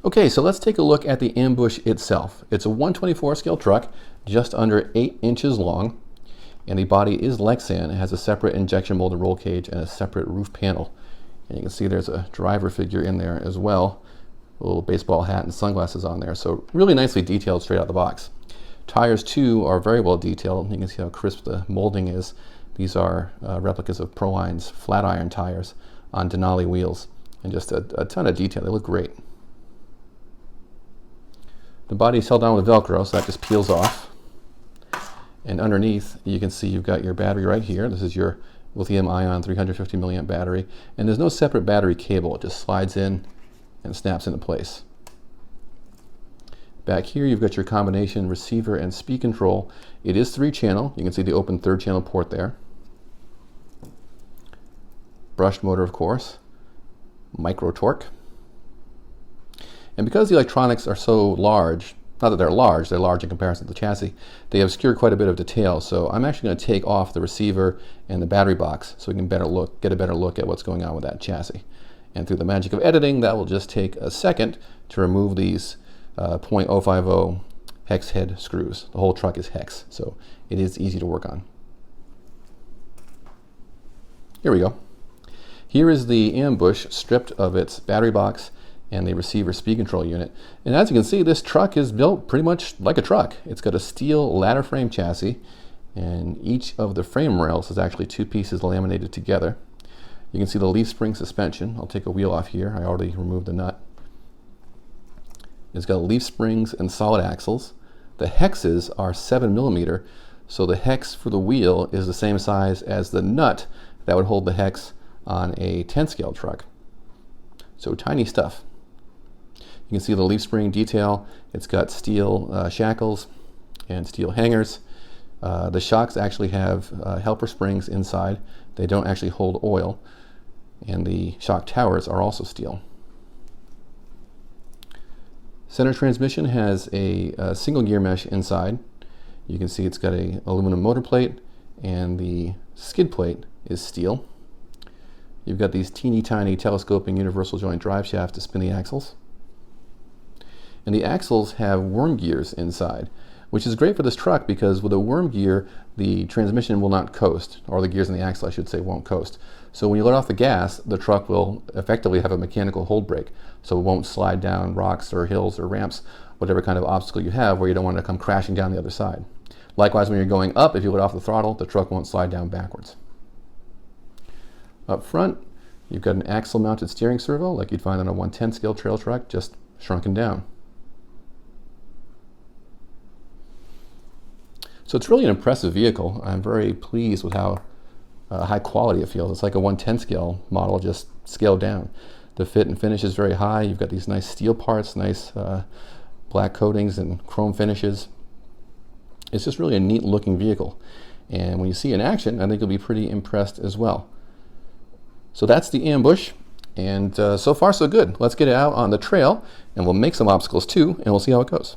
Okay, so let's take a look at the ambush itself. It's a 124 scale truck, just under 8 inches long, and the body is Lexan. It has a separate injection molded roll cage and a separate roof panel. And you can see there's a driver figure in there as well, a little baseball hat and sunglasses on there. So really nicely detailed straight out the box. Tires too are very well detailed. You can see how crisp the molding is. These are replicas of Proline's flat iron tires on Denali wheels, and just a ton of detail. They look great. The body is held down with Velcro, so that just peels off. And underneath, you can see you've got your battery right here. This is your lithium-ion 350 milliamp battery, and there's no separate battery cable. It just slides in and snaps into place. Back here, you've got your combination receiver and speed control. It is 3-channel. You can see the open 3rd-channel port there. Brushed motor, of course. Micro torque. And because the electronics are so large, not that they're large in comparison to the chassis, they obscure quite a bit of detail. So I'm actually going to take off the receiver and the battery box so we can get a better look at what's going on with that chassis. And through the magic of editing, that will just take a second to remove these .050 hex head screws. The whole truck is hex, so it is easy to work on. Here we go. Here is the ambush stripped of its battery box and the receiver speed control unit. And as you can see, this truck is built pretty much like a truck. It's got a steel ladder frame chassis, and each of the frame rails is actually 2 pieces laminated together. You can see the leaf spring suspension. I'll take a wheel off here. I already removed the nut. It's got leaf springs and solid axles. The hexes are 7mm, so the hex for the wheel is the same size as the nut that would hold the hex on a 10 scale truck. So tiny stuff. You can see the leaf spring detail. It's got steel shackles and steel hangers. The shocks actually have helper springs inside. They don't actually hold oil. And the shock towers are also steel. Center transmission has a single gear mesh inside. You can see it's got an aluminum motor plate, and the skid plate is steel. You've got these teeny tiny telescoping universal joint drive shafts to spin the axles. And the axles have worm gears inside, which is great for this truck because with a worm gear, the transmission will not coast, or the gears in the axle, I should say, won't coast. So when you let off the gas, the truck will effectively have a mechanical hold brake, so it won't slide down rocks or hills or ramps, whatever kind of obstacle you have where you don't want to come crashing down the other side. Likewise, when you're going up, if you let off the throttle, the truck won't slide down backwards. Up front, you've got an axle-mounted steering servo like you'd find on a 110 scale trail truck, just shrunken down. So it's really an impressive vehicle. I'm very pleased with how high quality it feels. It's like a 110 scale model, just scaled down. The fit and finish is very high. You've got these nice steel parts, nice black coatings and chrome finishes. It's just really a neat looking vehicle. And when you see it in action, I think you'll be pretty impressed as well. So that's the ambush, and so far so good. Let's get it out on the trail, and we'll make some obstacles too, and we'll see how it goes.